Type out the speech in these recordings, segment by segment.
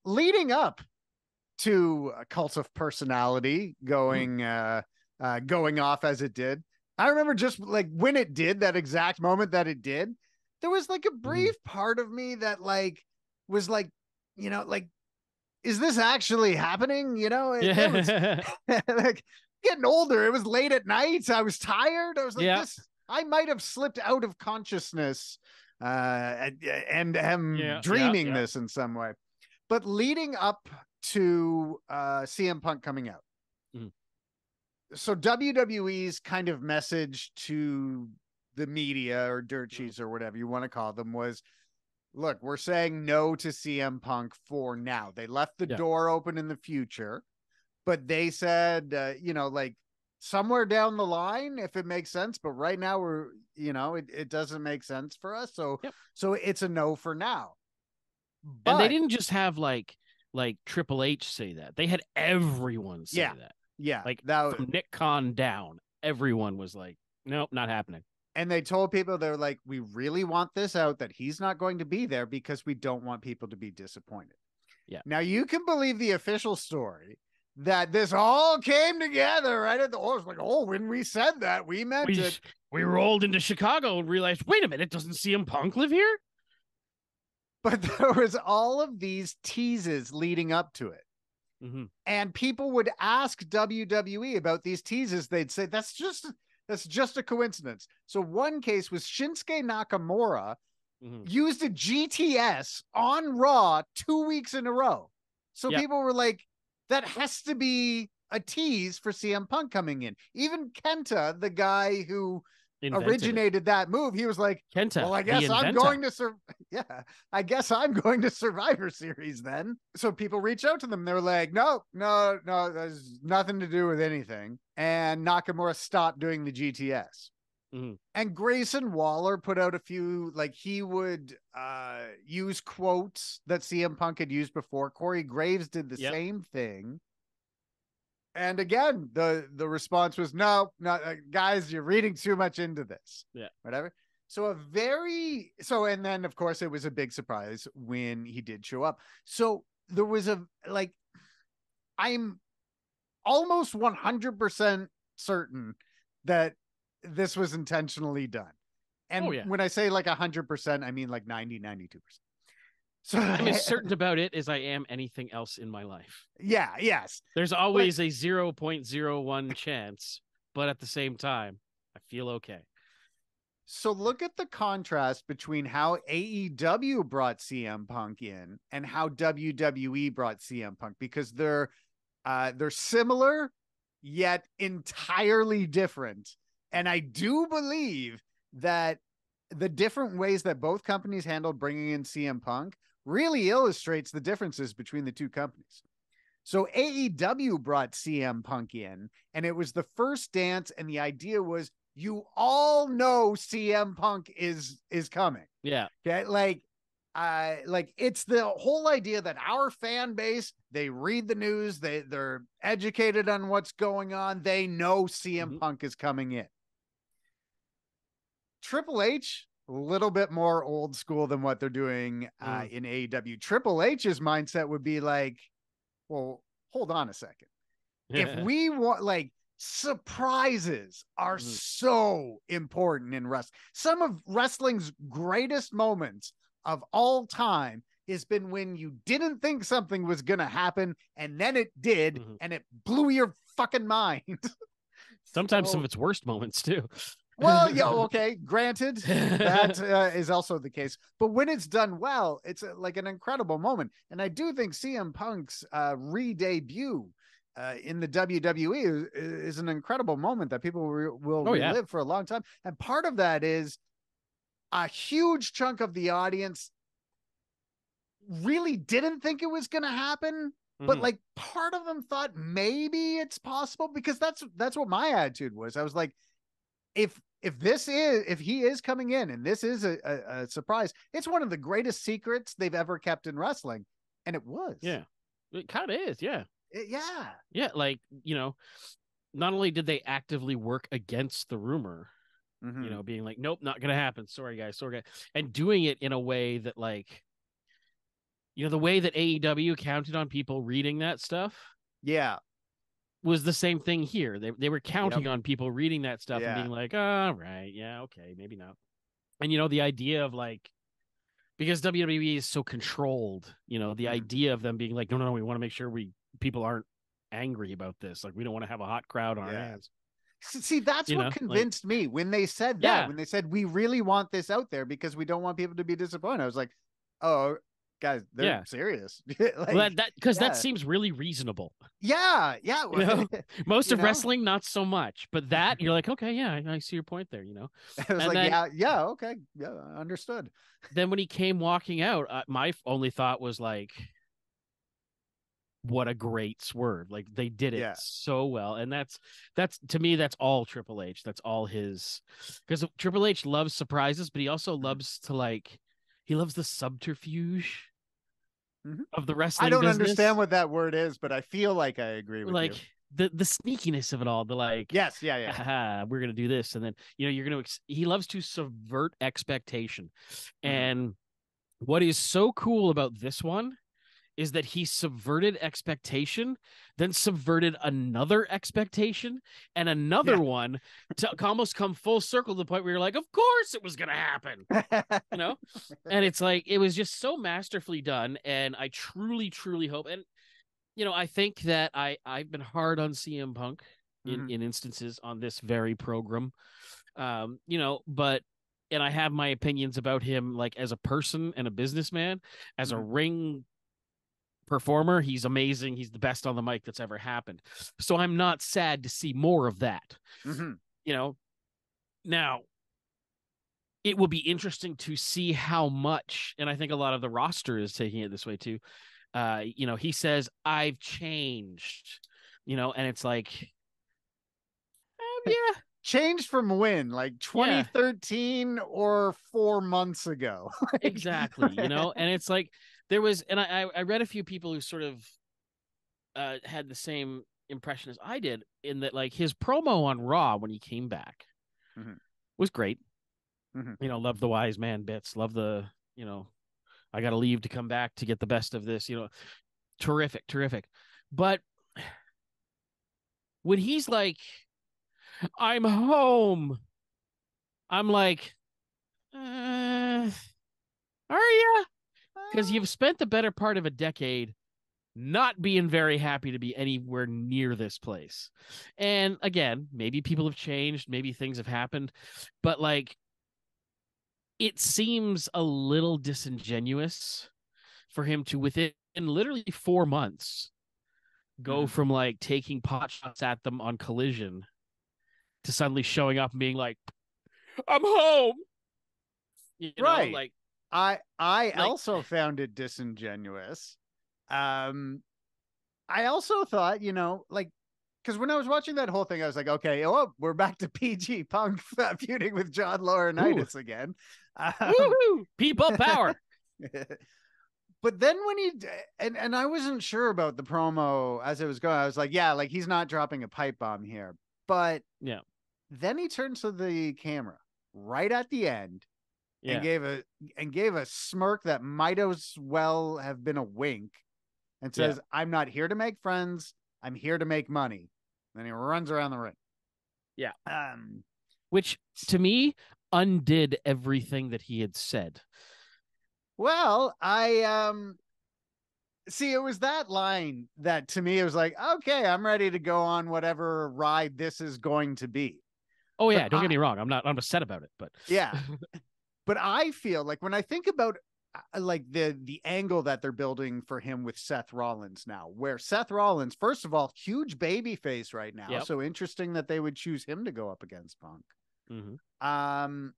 leading up to Cult of Personality going off as it did, I remember just like when it did, that exact moment that it did, there was like a brief part of me that like was like, like, is this actually happening? It was like getting older. It was late at night. I was tired. I was like, I might have slipped out of consciousness and am dreaming this in some way. But leading up to CM Punk coming out. So WWE's kind of message to the media or dirt sheets or whatever you want to call them was, look, we're saying no to CM Punk for now. They left the door open in the future, but they said, like somewhere down the line, if it makes sense, but right now we're, it doesn't make sense for us. So, so it's a no for now. But, and they didn't just have like Triple H say that. They had everyone say that. Yeah. Like from Nick Khan down, everyone was like, nope, not happening. And they told people, they're like, we really want this out, that he's not going to be there because we don't want people to be disappointed. Yeah. Now you can believe the official story that this all came together right at the, it's like, when we said that, we meant it. We rolled into Chicago and realized, wait a minute, doesn't CM Punk live here? But there was all of these teases leading up to it. And people would ask WWE about these teases. They'd say, that's just a coincidence. So one case was Shinsuke Nakamura used a GTS on Raw 2 weeks in a row. So people were like, that has to be a tease for CM Punk coming in. Even Kenta, the guy who originated that move, he was like, Kenta, well, I guess I'm going to I guess I'm going to Survivor Series then. So people reach out to them. They're like, no, there's nothing to do with anything. And Nakamura stopped doing the GTS. And Grayson Waller put out a few, like he would use quotes that CM Punk had used before. Corey Graves did the same thing. And again, the response was, no, guys, you're reading too much into this. Yeah. Whatever. So and then of course it was a big surprise when he did show up. So there was I'm almost 100% certain that this was intentionally done. And when I say like 100%, I mean like 92%. So I'm as certain about it as I am anything else in my life. Yeah, yes. There's always a 0.01 chance, but at the same time, I feel okay. So look at the contrast between how AEW brought CM Punk in and how WWE brought CM Punk, because they're similar yet entirely different. And I do believe that the different ways that both companies handled bringing in CM Punk really illustrates the differences between the two companies. So AEW brought CM Punk in, and it was the first dance, and the idea was, you all know CM Punk is coming. Yeah. Okay. Like it's the whole idea that our fan base, they read the news, they're educated on what's going on. They know CM Punk is coming in. Triple H, a little bit more old school than what they're doing in AEW. Triple H's mindset would be like, well, hold on a second. If we want, like, surprises are so important in wrestling. Some of wrestling's greatest moments of all time has been when you didn't think something was going to happen, and then it did, and it blew your fucking mind. Sometimes some of its worst moments too. Well, yeah, okay, granted, that is also the case. But when it's done well, it's like an incredible moment. And I do think CM Punk's re-debut in the WWE is an incredible moment that people will relive for a long time. And part of that is a huge chunk of the audience really didn't think it was going to happen. But like part of them thought maybe it's possible, because that's what my attitude was. I was like, if he is coming in and this is a surprise, it's one of the greatest secrets they've ever kept in wrestling. And it was. Yeah, it kind of is. Yeah. Yeah. Like, not only did they actively work against the rumor, being like, nope, not going to happen. Sorry guys. And doing it in a way that, like, the way that AEW counted on people reading that stuff Yeah. was the same thing here. They were counting Yep. on people reading that stuff and Yeah. being like, "All right, yeah, okay, maybe not." And the idea of like, because WWE is so controlled, the idea of them being like, "No, no, no, we want to make sure people aren't angry about this. Like, we don't want to have a hot crowd on our Yeah. hands." See, that's what Like, convinced me when they said that, yeah, when they said, we really want this out there because we don't want people to be disappointed. I was like, oh, guys, they're yeah. serious. Well, Like, that because that yeah, seems really reasonable. yeah, yeah. You know, most You of know, wrestling, not so much, but that you're like, okay, yeah, I see your point there. I was And like, then yeah, yeah, okay, yeah, understood. when he came walking out, my only thought was like, what a great swerve! Like they did it Yeah. so well, and that's to me, that's all Triple H. That's all his, because Triple H loves surprises, but he also Mhm. loves to like, he loves the subterfuge Mhm. of the I wrestling don't understand business, what that word is, but I feel like I agree with like you. the sneakiness of it all. The like, Yes, yeah, yeah. we're gonna do this, and then you're gonna. He loves to subvert expectation, Mhm. and what is so cool about this one is that he subverted expectation, then subverted another expectation and Yeah. another one to almost come full circle to the point where you're like, of course it was going to happen, you know? And it's like, it was just so masterfully done. And I truly, truly hope. And, I think that I've been hard on CM Punk Mhm. in instances on this very program. But, and I have my opinions about him, like as a person and a businessman, as a Mhm. ring performer. He's amazing. He's the best on the mic that's ever happened. So I'm not sad to see more of that. Mhm. You know, now it will be interesting to see how much, and I think a lot of the roster is taking it this way too. He says, I've changed, and it's like, yeah, Changed from when? Like yeah, 2013 or 4 months ago? Like, exactly. And it's like there was, and I read a few people who sort of had the same impression as I did in that like his promo on Raw when he came back Mhm. was great. Mhm. Love the wise man bits, love the, I got to leave to come back to get the best of this, terrific, terrific. But when he's like, I'm home, I'm like, are you? Because you've spent the better part of a decade not being very happy to be anywhere near this place. And again, maybe people have changed, maybe things have happened, but like it seems a little disingenuous for him to within literally 4 months go Mhm. from like taking pot shots at them on Collision to suddenly showing up and being like, I'm home. Right. Like I like also found it disingenuous. I also thought, like, because when I was watching that whole thing, I was like, okay, oh, we're back to PG Punk feuding with John ooh, Laurinaitis again. Um, woohoo, people power. but then when and I wasn't sure about the promo as it was going. I was like, yeah, like he's not dropping a pipe bomb here. But Yeah. then he turns to the camera right at the end and Yeah. gave a smirk that might as well have been a wink and Yeah. says, I'm not here to make friends. I'm here to make money. Then he runs around the ring. Yeah. Um, Which to me undid everything that he had said. well, I see it was that line that to me it was like, okay, I'm ready to go on whatever ride this is going to be. Oh But yeah, don't get me wrong. I'm upset about it, but yeah, but I feel like when I think about like the angle that they're building for him with Seth Rollins now, where Seth Rollins, first of all, huge baby face right now, yep. so interesting that they would choose him to go up against Punk. Mm-hmm. Um,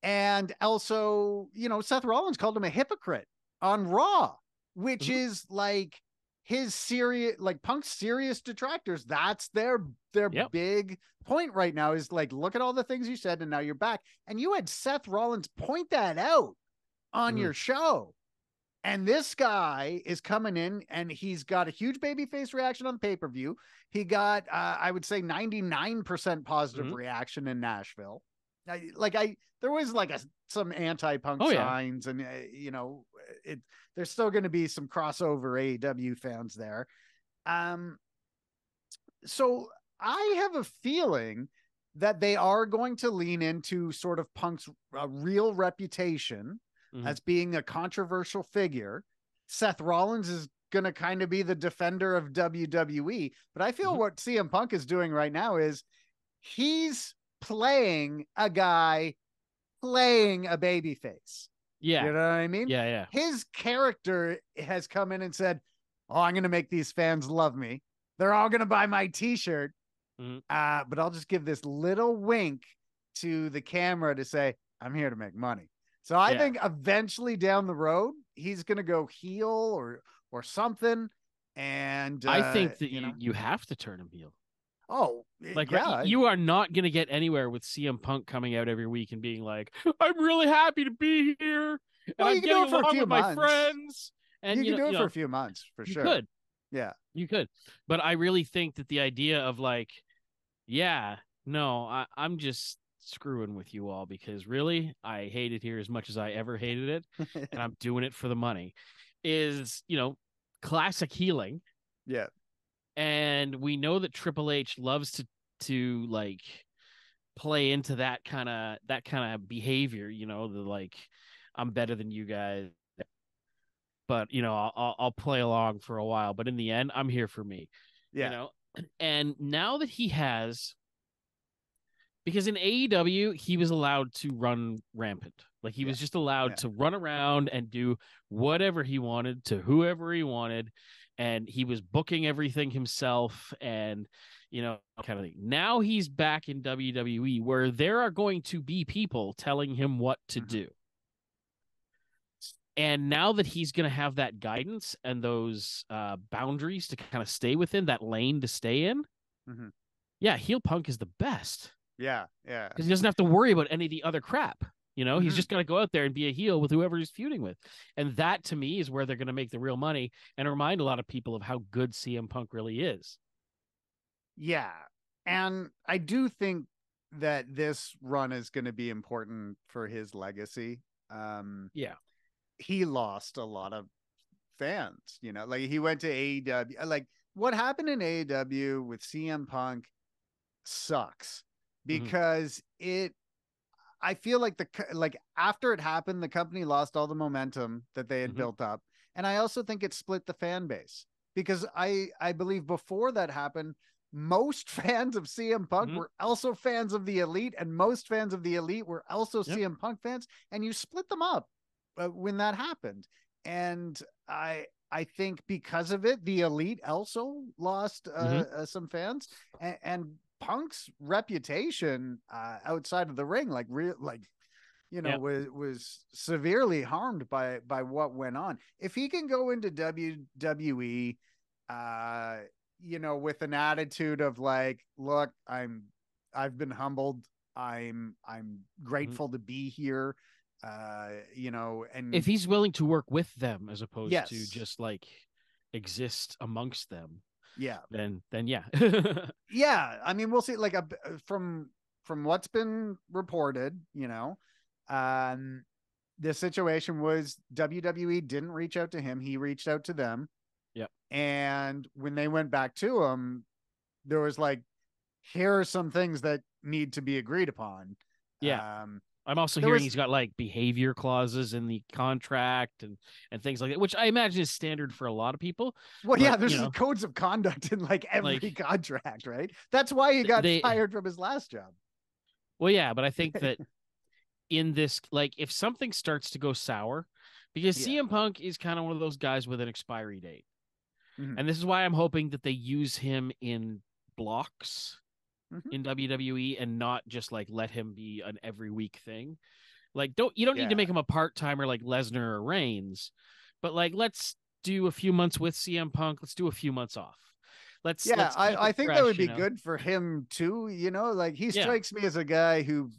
and also, Seth Rollins called him a hypocrite on Raw, which Mm-hmm. is like his serious, like Punk's serious detractors. That's their Yep. big point right now is like, look at all the things you said, and now you're back. And you had Seth Rollins point that out on Mm-hmm. your show. And this guy is coming in and he's got a huge babyface reaction on pay-per-view. He got, I would say 99% positive Mm-hmm. reaction in Nashville. there was like some anti-punk Oh yeah. signs, and it there's still going to be some crossover AEW fans there. Um, so I have a feeling that they are going to lean into sort of Punk's real reputation Mm-hmm. as being a controversial figure. Seth Rollins is going to kind of be the defender of WWE, but I feel Mm-hmm. what CM Punk is doing right now is he's playing a guy playing a baby face. You Yeah. know what I mean? Yeah. Yeah. His character has come in and said, "Oh, I'm going to make these fans love me. They're all going to buy my T-shirt, Mm-hmm. but I'll just give this little wink to the camera to say I'm here to make money." So I Yeah. think eventually down the road he's going to go heel or something, and I think that you have to turn him heel. oh Like, right, yeah, you are not going to get anywhere with CM Punk coming out every week and being like, "I'm really happy to be here, and well, I'm you can do getting it for a along few with my months. friends." And You can do it for a few months for you sure. could, Yeah. you could, but I really think that the idea of like, yeah, no, I'm just screwing with you all because really, I hate it here as much as I ever hated it, and I'm doing it for the money, is classic healing. Yeah. And we know that Triple H loves to like play into that kind of behavior, the like, I'm better than you guys, but I'll play along for a while, but in the end I'm here for me, you Yeah. know. And now that he has, because in AEW he was allowed to run rampant, like he Yeah. was just allowed Yeah. to run around and do whatever he wanted to whoever he wanted, and he was booking everything himself, and kind of thing. Now he's back in WWE where there are going to be people telling him what to Mm-hmm. do. And now that he's going to have that guidance and those boundaries to kind of stay within, that lane to stay in, Mm-hmm. yeah, heel Punk is the best Yeah. Yeah. because he doesn't have to worry about any of the other crap. He's Mm-hmm. just got to go out there and be a heel with whoever he's feuding with. And that to me is where they're going to make the real money and remind a lot of people of how good CM Punk really is. Yeah. And I do think that this run is going to be important for his legacy. Yeah. He lost a lot of fans, like he went to AEW. Like what happened in AEW with CM Punk sucks Mm-hmm. because I feel like after it happened, the company lost all the momentum that they had Mm-hmm. built up. And I also think it split the fan base because I believe before that happened, most fans of CM Punk Mm-hmm. were also fans of the Elite, and most fans of the Elite were also Yep. CM Punk fans, and you split them up when that happened. And I think because of it, the Elite also lost Mm-hmm. some fans, and Punk's reputation outside of the ring, Yep. was severely harmed by what went on. If he can go into WWE, with an attitude of like, look, I've been humbled. I'm Mm-hmm. grateful to be here. If And he's willing to work with them as opposed to yes, just like exist amongst them, yeah, then yeah. yeah. I mean, we'll see. Like from what's been reported, um, the situation was WWE didn't reach out to him; he reached out to them. Yep. And when they went back to him, there was like, here are some things that need to be agreed upon. Yeah. Um, I'm also there hearing was he's got like behavior clauses in the contract and things like that, which I imagine is standard for a lot of people. Well, But yeah, there's codes of conduct in like every like contract, right? That's why he got they, fired from his last job. well, yeah, but I think that in this, like, if something starts to go sour, because Yeah. CM Punk is kind of one of those guys with an expiry date, Mm-hmm. and this is why I'm hoping that they use him in blocks Mm-hmm. in WWE and not just like let him be an every week thing. Like, you don't need to Yeah. make him a part timer like Lesnar or Reigns, but like let's do a few months with CM Punk. Let's do a few months off. Yeah, Let's keep it I think that fresh. would be good for him too. Like he Yeah. strikes me as a guy who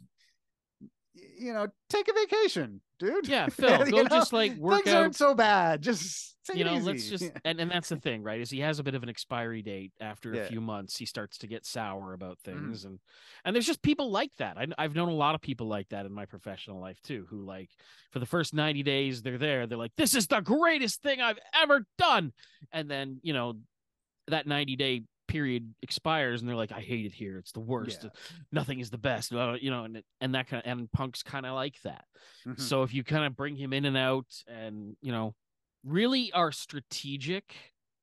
take a vacation, dude. Yeah, Phil, go just like work things out. aren't so bad. Just take it easy. Let's just and that's the thing, right? Is he has a bit of an expiry date after a Yeah. few months. He starts to get sour about things, Mhm. and there's just people like that. I've known a lot of people like that in my professional life too, who like for the first 90 days they're like, this is the greatest thing I've ever done, and then that 90-day period expires and they're like, I hate it here, it's the worst, Yeah. nothing is the best, and that kind of, and Punk's kind of like that. Mhm. So if you kind of bring him in and out and really are strategic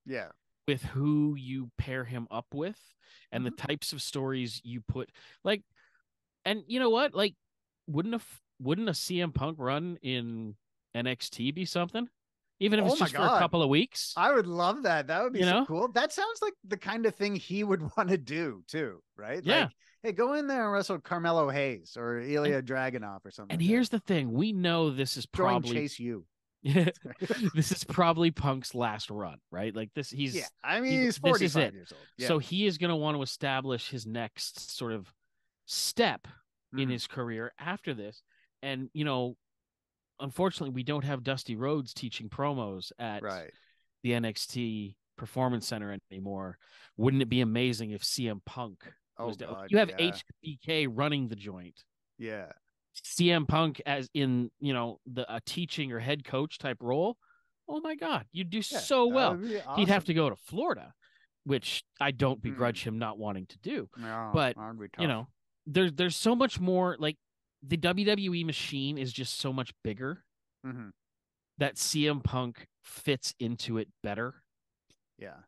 Yeah. with who you pair him up with and the Mhm. types of stories you put, like, and you know what, like, wouldn't a CM Punk run in NXT be something, even if Oh it's my just for a God. couple of weeks? I would love that. That would be You so know? cool. That sounds like the kind of thing he would want to do too, right? Yeah. Like, hey, go in there and wrestle Carmelo Hayes or And Ilya Dragunov or something and like that. here's the thing, we know this is Join probably Chase U. this is probably Punk's last run, right? Like this, Yeah. I mean, he's this is 45 it. years old. Yeah. So he is going to want to establish his next sort of step in Mhm. his career after this. And, unfortunately, we don't have Dusty Rhodes teaching promos at Right. the NXT Performance Center anymore. Wouldn't it be amazing if CM Punk Oh was there? God. You have Yeah. HBK running the joint. Yeah. CM Punk as in, a teaching or head coach type role. Oh my God, you'd do Yeah. so That well. would be He'd have to awesome. go to Florida, which I don't Hmm. begrudge him not wanting to do. No, But, that would be tough. there's so much more, like the WWE machine is just so much bigger Hmm. that CM Punk fits into it better. Yeah.